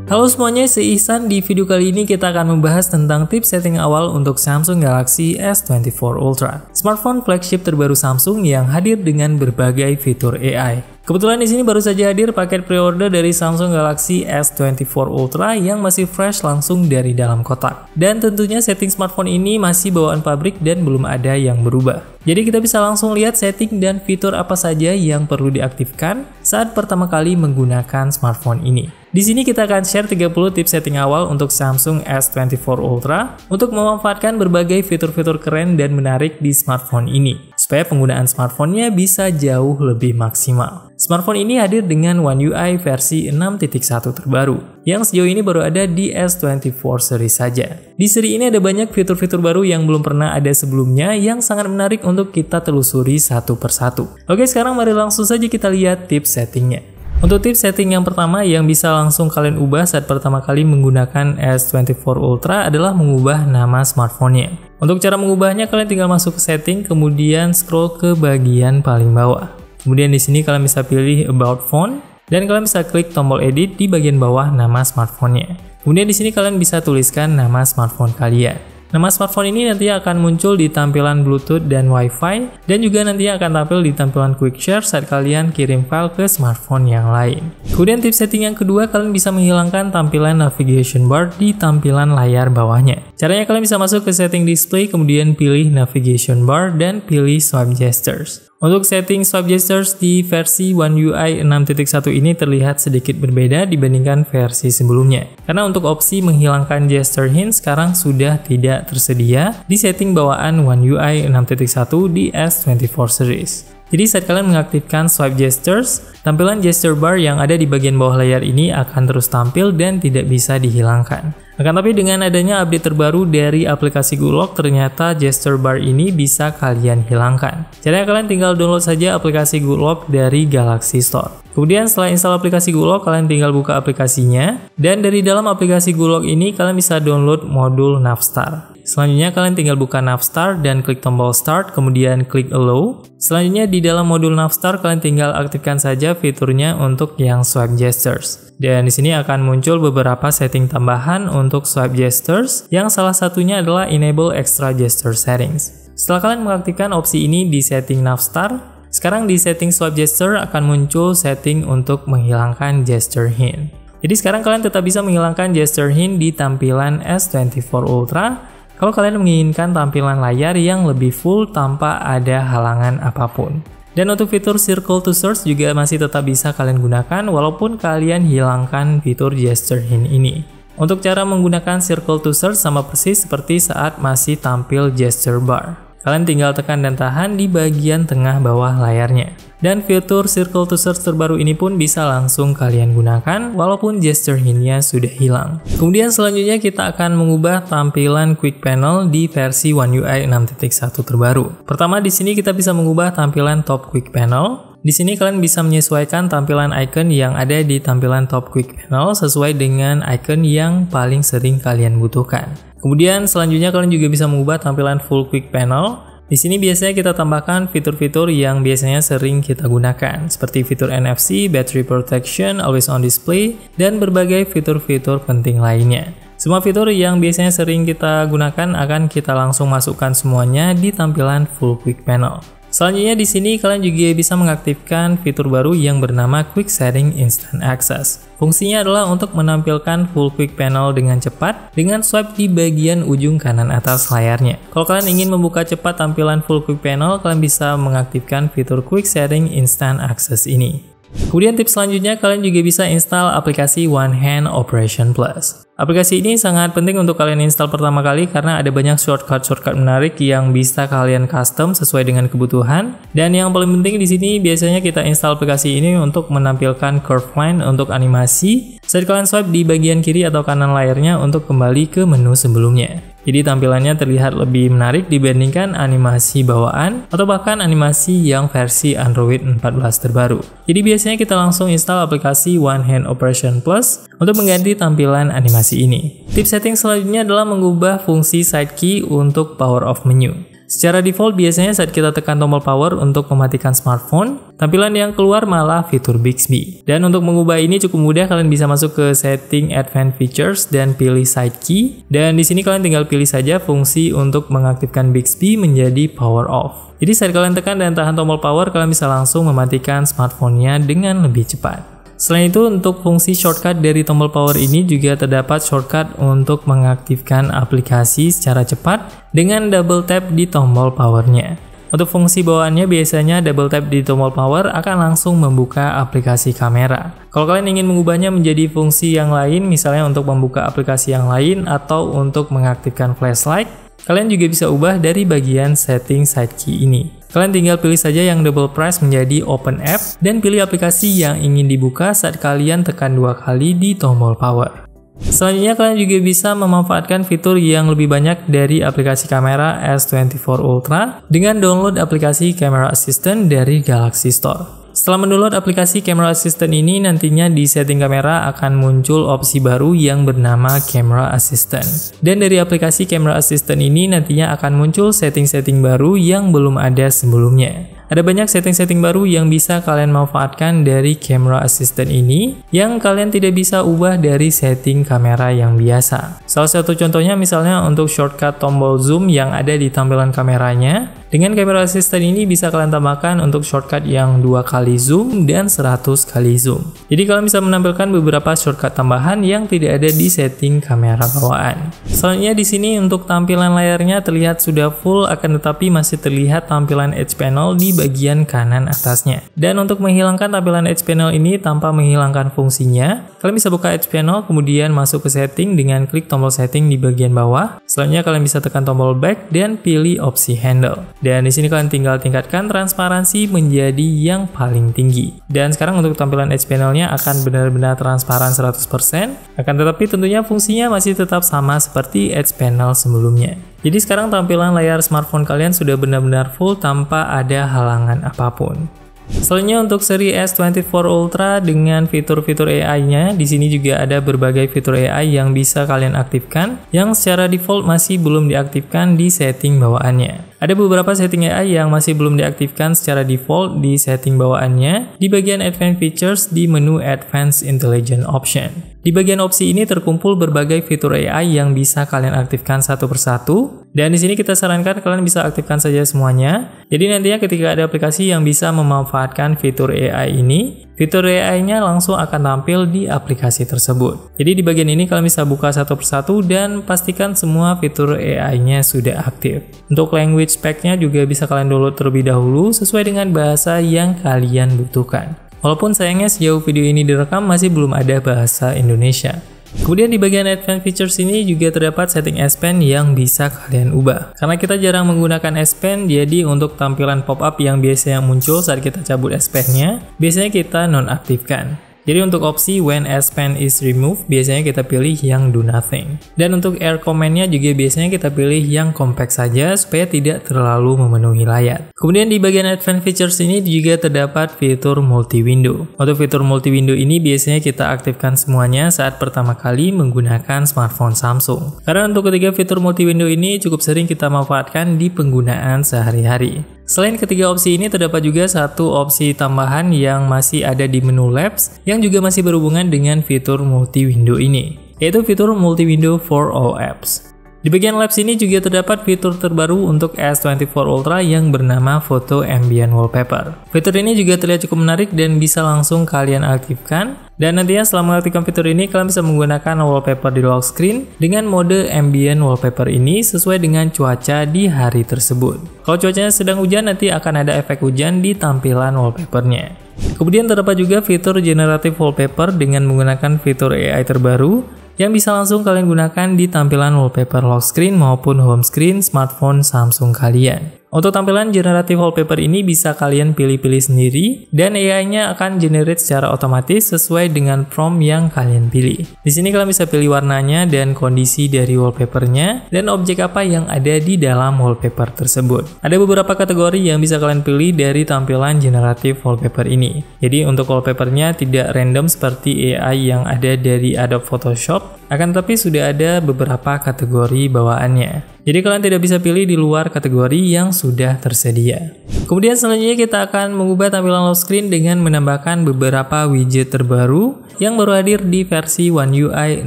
Halo semuanya, saya Ihsan. Di video kali ini kita akan membahas tentang tips setting awal untuk Samsung Galaxy S24 Ultra, smartphone flagship terbaru Samsung yang hadir dengan berbagai fitur AI. Kebetulan di sini baru saja hadir paket pre-order dari Samsung Galaxy S24 Ultra yang masih fresh langsung dari dalam kotak. Dan tentunya setting smartphone ini masih bawaan pabrik dan belum ada yang berubah. Jadi kita bisa langsung lihat setting dan fitur apa saja yang perlu diaktifkan saat pertama kali menggunakan smartphone ini. Di sini kita akan share 30 tips setting awal untuk Samsung S24 Ultra untuk memanfaatkan berbagai fitur-fitur keren dan menarik di smartphone ini, supaya penggunaan smartphone-nya bisa jauh lebih maksimal. Smartphone ini hadir dengan One UI versi 6.1 terbaru, yang sejauh ini baru ada di S24 series saja. Di seri ini ada banyak fitur-fitur baru yang belum pernah ada sebelumnya yang sangat menarik untuk kita telusuri satu persatu. Oke, sekarang mari langsung saja kita lihat tips settingnya. Untuk tips setting yang pertama yang bisa langsung kalian ubah saat pertama kali menggunakan S24 Ultra adalah mengubah nama smartphone-nya. Untuk cara mengubahnya, kalian tinggal masuk ke setting, kemudian scroll ke bagian paling bawah. Kemudian di sini kalian bisa pilih About Phone, dan kalian bisa klik tombol edit di bagian bawah nama smartphone-nya. Kemudian di sini kalian bisa tuliskan nama smartphone kalian. Nama smartphone ini nanti akan muncul di tampilan Bluetooth dan Wi-Fi, dan juga nanti akan tampil di tampilan Quick Share saat kalian kirim file ke smartphone yang lain. Kemudian tips setting yang kedua, kalian bisa menghilangkan tampilan navigation bar di tampilan layar bawahnya. Caranya kalian bisa masuk ke setting display, kemudian pilih navigation bar dan pilih swipe gestures. Untuk setting swipe gestures di versi One UI 6.1 ini terlihat sedikit berbeda dibandingkan versi sebelumnya. Karena untuk opsi menghilangkan gesture hint sekarang sudah tidak tersedia di setting bawaan One UI 6.1 di S24 series. Jadi saat kalian mengaktifkan swipe gestures, tampilan gesture bar yang ada di bagian bawah layar ini akan terus tampil dan tidak bisa dihilangkan. Akan tapi dengan adanya update terbaru dari aplikasi Goolock, ternyata gesture bar ini bisa kalian hilangkan. Caranya kalian tinggal download saja aplikasi Goolock dari Galaxy Store. Kemudian setelah install aplikasi Goolock, kalian tinggal buka aplikasinya. Dan dari dalam aplikasi Goolock ini, kalian bisa download modul Navstar. Selanjutnya kalian tinggal buka Navstar dan klik tombol Start, kemudian klik Allow. Selanjutnya di dalam modul Navstar kalian tinggal aktifkan saja fiturnya untuk yang swipe gestures. Dan di sini akan muncul beberapa setting tambahan untuk swipe gestures, yang salah satunya adalah Enable Extra Gesture Settings. Setelah kalian mengaktifkan opsi ini di setting Navstar, sekarang di setting swipe gesture akan muncul setting untuk menghilangkan gesture hint. Jadi sekarang kalian tetap bisa menghilangkan gesture hint di tampilan S24 Ultra kalau kalian menginginkan tampilan layar yang lebih full tanpa ada halangan apapun. Dan untuk fitur Circle to Search juga masih tetap bisa kalian gunakan walaupun kalian hilangkan fitur gesture hint ini. Untuk cara menggunakan Circle to Search sama persis seperti saat masih tampil gesture bar. Kalian tinggal tekan dan tahan di bagian tengah bawah layarnya. Dan fitur Circle to Search terbaru ini pun bisa langsung kalian gunakan walaupun gesture hint-nya sudah hilang. Kemudian selanjutnya kita akan mengubah tampilan Quick Panel di versi One UI 6.1 terbaru. Pertama di sini kita bisa mengubah tampilan Top Quick Panel. Di sini kalian bisa menyesuaikan tampilan icon yang ada di tampilan Top Quick Panel sesuai dengan icon yang paling sering kalian butuhkan. Kemudian selanjutnya kalian juga bisa mengubah tampilan Full Quick Panel. Di sini biasanya kita tambahkan fitur-fitur yang biasanya sering kita gunakan, seperti fitur NFC, Battery Protection, Always On Display, dan berbagai fitur-fitur penting lainnya. Semua fitur yang biasanya sering kita gunakan akan kita langsung masukkan semuanya di tampilan Full Quick Panel. Selanjutnya di sini kalian juga bisa mengaktifkan fitur baru yang bernama Quick Setting Instant Access. Fungsinya adalah untuk menampilkan full quick panel dengan cepat dengan swipe di bagian ujung kanan atas layarnya. Kalau kalian ingin membuka cepat tampilan full quick panel, kalian bisa mengaktifkan fitur Quick Setting Instant Access ini. Kemudian tips selanjutnya, kalian juga bisa install aplikasi One Hand Operation Plus. Aplikasi ini sangat penting untuk kalian install pertama kali karena ada banyak shortcut menarik yang bisa kalian custom sesuai dengan kebutuhan. Dan yang paling penting di sini biasanya kita install aplikasi ini untuk menampilkan curve line untuk animasi saat kalian swipe di bagian kiri atau kanan layarnya untuk kembali ke menu sebelumnya. Jadi tampilannya terlihat lebih menarik dibandingkan animasi bawaan atau bahkan animasi yang versi Android 14 terbaru. Jadi biasanya kita langsung install aplikasi One Hand Operation Plus untuk mengganti tampilan animasi ini. Tips setting selanjutnya adalah mengubah fungsi side key untuk power off menu. Secara default biasanya saat kita tekan tombol power untuk mematikan smartphone, tampilan yang keluar malah fitur Bixby. Dan untuk mengubah ini cukup mudah, kalian bisa masuk ke setting Advanced Features dan pilih Side Key. Dan di sini kalian tinggal pilih saja fungsi untuk mengaktifkan Bixby menjadi power off. Jadi saat kalian tekan dan tahan tombol power, kalian bisa langsung mematikan smartphone-nya dengan lebih cepat. Selain itu, untuk fungsi shortcut dari tombol power ini juga terdapat shortcut untuk mengaktifkan aplikasi secara cepat dengan double tap di tombol powernya. Untuk fungsi bawaannya biasanya double tap di tombol power akan langsung membuka aplikasi kamera. Kalau kalian ingin mengubahnya menjadi fungsi yang lain, misalnya untuk membuka aplikasi yang lain atau untuk mengaktifkan flashlight, kalian juga bisa ubah dari bagian setting side key ini. Kalian tinggal pilih saja yang double press menjadi open app dan pilih aplikasi yang ingin dibuka saat kalian tekan 2 kali di tombol power. Selanjutnya kalian juga bisa memanfaatkan fitur yang lebih banyak dari aplikasi kamera S24 Ultra dengan download aplikasi Camera Assistant dari Galaxy Store. Setelah mendownload aplikasi Camera Assistant ini, nantinya di setting kamera akan muncul opsi baru yang bernama Camera Assistant. Dan dari aplikasi Camera Assistant ini nantinya akan muncul setting-setting baru yang belum ada sebelumnya. Ada banyak setting-setting baru yang bisa kalian manfaatkan dari Camera Assistant ini yang kalian tidak bisa ubah dari setting kamera yang biasa. Salah satu contohnya misalnya untuk shortcut tombol zoom yang ada di tampilan kameranya. Dengan Camera Assistant ini bisa kalian tambahkan untuk shortcut yang 2 kali zoom dan 100 kali zoom. Jadi kalian bisa menampilkan beberapa shortcut tambahan yang tidak ada di setting kamera bawaan. Selanjutnya di sini untuk tampilan layarnya terlihat sudah full, akan tetapi masih terlihat tampilan edge panel di bagian kanan atasnya. Dan untuk menghilangkan tampilan edge panel ini tanpa menghilangkan fungsinya, kalian bisa buka edge panel kemudian masuk ke setting dengan klik tombol setting di bagian bawah. Selanjutnya kalian bisa tekan tombol back dan pilih opsi handle. Dan di sini kalian tinggal tingkatkan transparansi menjadi yang paling tinggi. Dan sekarang untuk tampilan edge panelnya akan benar-benar transparan 100%. Akan tetapi tentunya fungsinya masih tetap sama seperti edge panel sebelumnya. Jadi sekarang tampilan layar smartphone kalian sudah benar-benar full tanpa ada halangan apapun. Selanjutnya untuk seri S24 Ultra dengan fitur-fitur AI-nya, di sini juga ada berbagai fitur AI yang bisa kalian aktifkan yang secara default masih belum diaktifkan di setting bawaannya. Ada beberapa setting AI yang masih belum diaktifkan secara default di setting bawaannya di bagian Advanced Features di menu Advanced Intelligence Option. Di bagian opsi ini terkumpul berbagai fitur AI yang bisa kalian aktifkan satu persatu. Dan di sini kita sarankan kalian bisa aktifkan saja semuanya. Jadi nantinya ketika ada aplikasi yang bisa memanfaatkan fitur AI ini, fitur AI-nya langsung akan tampil di aplikasi tersebut. Jadi di bagian ini kalian bisa buka satu persatu dan pastikan semua fitur AI-nya sudah aktif. Untuk language spec-nya juga bisa kalian download terlebih dahulu sesuai dengan bahasa yang kalian butuhkan. Walaupun sayangnya sejauh video ini direkam masih belum ada bahasa Indonesia. Kemudian di bagian Advanced Features ini juga terdapat setting S Pen yang bisa kalian ubah. Karena kita jarang menggunakan S Pen, jadi untuk tampilan pop-up yang biasanya muncul saat kita cabut S Pen-nya, biasanya kita nonaktifkan. Jadi untuk opsi when S Pen is removed, biasanya kita pilih yang do nothing. Dan untuk air command-nya juga biasanya kita pilih yang compact saja supaya tidak terlalu memenuhi layar. Kemudian di bagian Advanced Features ini juga terdapat fitur multi-window. Untuk fitur multi-window ini biasanya kita aktifkan semuanya saat pertama kali menggunakan smartphone Samsung. Karena untuk ketiga fitur multi-window ini cukup sering kita manfaatkan di penggunaan sehari-hari. Selain ketiga opsi ini, terdapat juga satu opsi tambahan yang masih ada di menu Labs yang juga masih berhubungan dengan fitur multi-window ini, yaitu fitur multi-window for all apps. Di bagian Labs ini juga terdapat fitur terbaru untuk S24 Ultra yang bernama Photo Ambient Wallpaper. Fitur ini juga terlihat cukup menarik dan bisa langsung kalian aktifkan. Dan nantinya setelah mengaktifkan fitur ini, kalian bisa menggunakan wallpaper di lock screen dengan mode Ambient Wallpaper ini sesuai dengan cuaca di hari tersebut. Kalau cuacanya sedang hujan, nanti akan ada efek hujan di tampilan wallpapernya. Kemudian terdapat juga fitur Generative Wallpaper dengan menggunakan fitur AI terbaru yang bisa langsung kalian gunakan di tampilan wallpaper lock screen maupun home screen smartphone Samsung kalian. Untuk tampilan Generative Wallpaper ini bisa kalian pilih-pilih sendiri dan AI-nya akan generate secara otomatis sesuai dengan prompt yang kalian pilih. Di sini kalian bisa pilih warnanya dan kondisi dari wallpapernya dan objek apa yang ada di dalam wallpaper tersebut. Ada beberapa kategori yang bisa kalian pilih dari tampilan Generative Wallpaper ini. Jadi untuk wallpapernya tidak random seperti AI yang ada dari Adobe Photoshop, Akan tetapi sudah ada beberapa kategori bawaannya. Jadi kalian tidak bisa pilih di luar kategori yang sudah tersedia. Kemudian selanjutnya kita akan mengubah tampilan lock screen dengan menambahkan beberapa widget terbaru yang baru hadir di versi One UI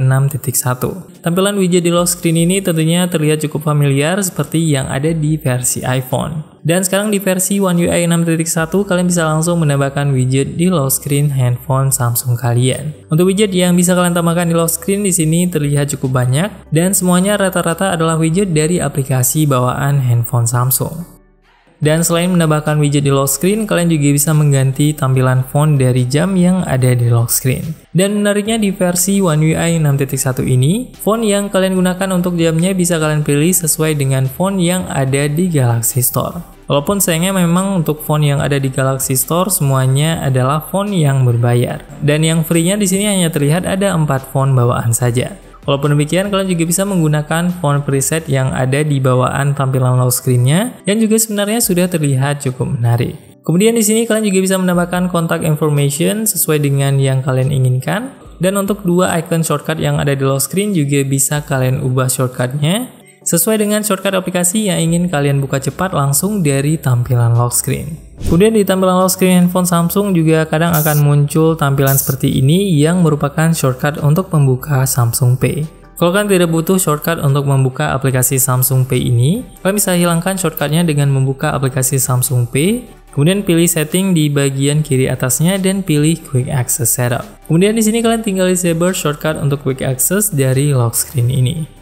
6.1. Tampilan widget di lock screen ini tentunya terlihat cukup familiar seperti yang ada di versi iPhone. Dan sekarang di versi One UI 6.1 kalian bisa langsung menambahkan widget di lock screen handphone Samsung kalian. Untuk widget yang bisa kalian tambahkan di lock screen di sini terlihat cukup banyak dan semuanya rata-rata adalah widget dari aplikasi bawaan handphone Samsung. Dan selain menambahkan widget di lock screen, kalian juga bisa mengganti tampilan font dari jam yang ada di lock screen. Dan menariknya di versi One UI 6.1 ini, font yang kalian gunakan untuk jamnya bisa kalian pilih sesuai dengan font yang ada di Galaxy Store. Walaupun sayangnya memang untuk font yang ada di Galaxy Store semuanya adalah font yang berbayar. Dan yang free-nya di sini hanya terlihat ada 4 font bawaan saja. Walaupun demikian, kalian juga bisa menggunakan font preset yang ada di bawaan tampilan lock screen-nya yang juga sebenarnya sudah terlihat cukup menarik. Kemudian di sini kalian juga bisa menambahkan contact information sesuai dengan yang kalian inginkan. Dan untuk dua icon shortcut yang ada di lock screen juga bisa kalian ubah shortcut-nya sesuai dengan shortcut aplikasi yang ingin kalian buka cepat langsung dari tampilan lock screen. Kemudian di tampilan lock screen handphone Samsung juga kadang akan muncul tampilan seperti ini yang merupakan shortcut untuk membuka Samsung Pay. Kalau kalian tidak butuh shortcut untuk membuka aplikasi Samsung Pay ini, kalian bisa hilangkan shortcutnya dengan membuka aplikasi Samsung Pay, kemudian pilih setting di bagian kiri atasnya dan pilih Quick Access Setup. Kemudian di sini kalian tinggal disable shortcut untuk Quick Access dari lock screen ini.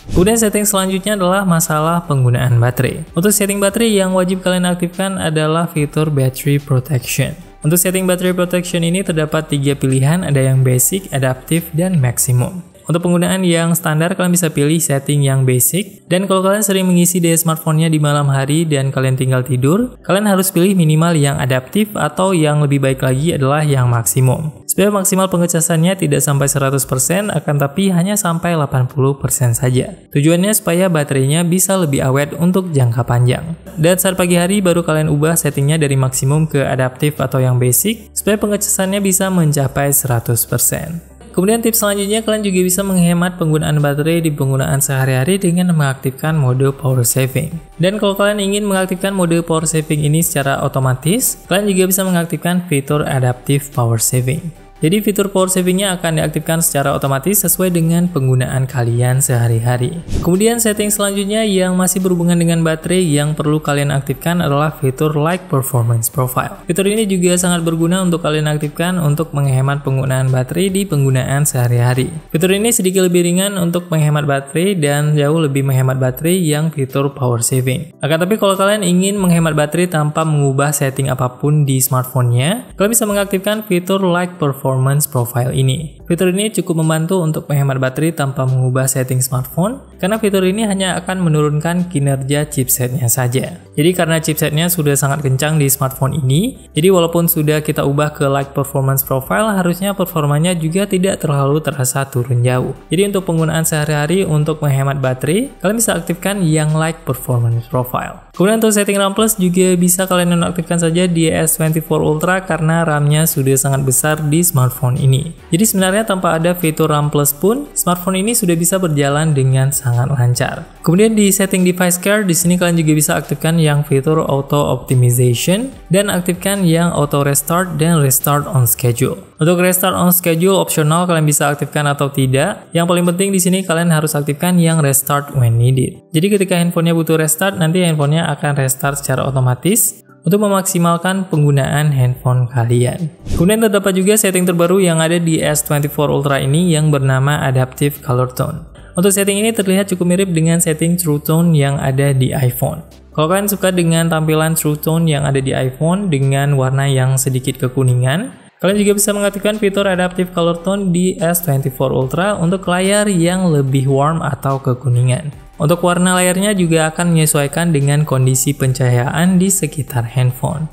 Kemudian setting selanjutnya adalah masalah penggunaan baterai. Untuk setting baterai yang wajib kalian aktifkan adalah fitur Battery Protection. Untuk setting Battery Protection ini terdapat 3 pilihan, ada yang Basic, Adaptive, dan Maximum. Untuk penggunaan yang standar, kalian bisa pilih setting yang basic. Dan kalau kalian sering mengisi daya smartphone-nya di malam hari dan kalian tinggal tidur, kalian harus pilih minimal yang adaptif atau yang lebih baik lagi adalah yang maksimum. Supaya maksimal pengecasannya tidak sampai 100%, akan tapi hanya sampai 80% saja. Tujuannya supaya baterainya bisa lebih awet untuk jangka panjang. Dan saat pagi hari baru kalian ubah settingnya dari maksimum ke adaptif atau yang basic, supaya pengecasannya bisa mencapai 100%. Kemudian tips selanjutnya, kalian juga bisa menghemat penggunaan baterai di penggunaan sehari-hari dengan mengaktifkan mode power saving. Dan kalau kalian ingin mengaktifkan mode power saving ini secara otomatis, kalian juga bisa mengaktifkan fitur adaptive power saving. Jadi fitur power savingnya akan diaktifkan secara otomatis sesuai dengan penggunaan kalian sehari-hari. Kemudian setting selanjutnya yang masih berhubungan dengan baterai yang perlu kalian aktifkan adalah fitur Light Performance Profile. Fitur ini juga sangat berguna untuk kalian aktifkan untuk menghemat penggunaan baterai di penggunaan sehari-hari. Fitur ini sedikit lebih ringan untuk menghemat baterai dan jauh lebih menghemat baterai yang fitur power saving. Akan tapi kalau kalian ingin menghemat baterai tanpa mengubah setting apapun di smartphone-nya, kalian bisa mengaktifkan fitur Light Performance Profile ini. Fitur ini cukup membantu untuk menghemat baterai tanpa mengubah setting smartphone, karena fitur ini hanya akan menurunkan kinerja chipsetnya saja. Jadi karena chipsetnya sudah sangat kencang di smartphone ini, jadi walaupun sudah kita ubah ke Light Performance Profile, harusnya performanya juga tidak terlalu terasa turun jauh. Jadi untuk penggunaan sehari-hari untuk menghemat baterai, kalian bisa aktifkan yang Light Performance Profile. Kemudian untuk setting RAM Plus juga bisa kalian nonaktifkan saja di S24 Ultra karena RAM-nya sudah sangat besar di smartphone ini. Jadi sebenarnya tanpa ada fitur RAM Plus pun, smartphone ini sudah bisa berjalan dengan sangat lancar. Kemudian di setting device care, di sini kalian juga bisa aktifkan yang fitur Auto Optimization dan aktifkan yang Auto Restart dan Restart on Schedule. Untuk Restart on Schedule opsional, kalian bisa aktifkan atau tidak. Yang paling penting di sini kalian harus aktifkan yang Restart when needed. Jadi ketika handphonenya butuh restart, nanti handphonenya akan restart secara otomatis untuk memaksimalkan penggunaan handphone kalian. Kemudian terdapat juga setting terbaru yang ada di S24 Ultra ini yang bernama Adaptive Color Tone. Untuk setting ini terlihat cukup mirip dengan setting True Tone yang ada di iPhone. Kalau kalian suka dengan tampilan True Tone yang ada di iPhone dengan warna yang sedikit kekuningan, kalian juga bisa mengaktifkan fitur Adaptive Color Tone di S24 Ultra untuk layar yang lebih warm atau kekuningan. Untuk warna layarnya juga akan menyesuaikan dengan kondisi pencahayaan di sekitar handphone.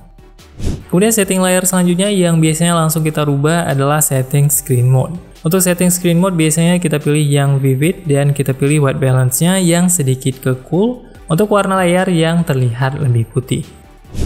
Kemudian setting layar selanjutnya yang biasanya langsung kita rubah adalah setting screen mode. Untuk setting screen mode biasanya kita pilih yang vivid dan kita pilih white balance-nya yang sedikit ke cool untuk warna layar yang terlihat lebih putih.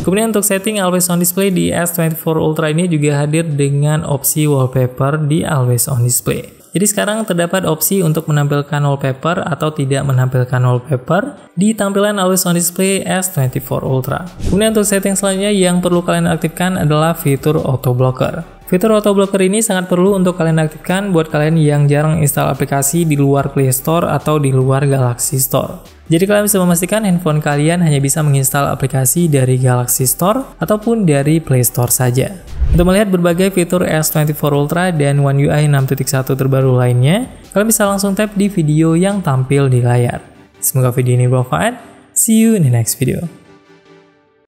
Kemudian untuk setting Always On Display di S24 Ultra ini juga hadir dengan opsi wallpaper di Always On Display. Jadi sekarang terdapat opsi untuk menampilkan wallpaper atau tidak menampilkan wallpaper di tampilan Always on Display S24 Ultra. Kemudian untuk setting selanjutnya yang perlu kalian aktifkan adalah fitur Auto Blocker. Fitur Auto Blocker ini sangat perlu untuk kalian aktifkan buat kalian yang jarang install aplikasi di luar Play Store atau di luar Galaxy Store. Jadi kalian bisa memastikan handphone kalian hanya bisa menginstal aplikasi dari Galaxy Store ataupun dari Play Store saja. Untuk melihat berbagai fitur S24 Ultra dan One UI 6.1 terbaru lainnya, kalian bisa langsung tap di video yang tampil di layar. Semoga video ini bermanfaat. See you in the next video.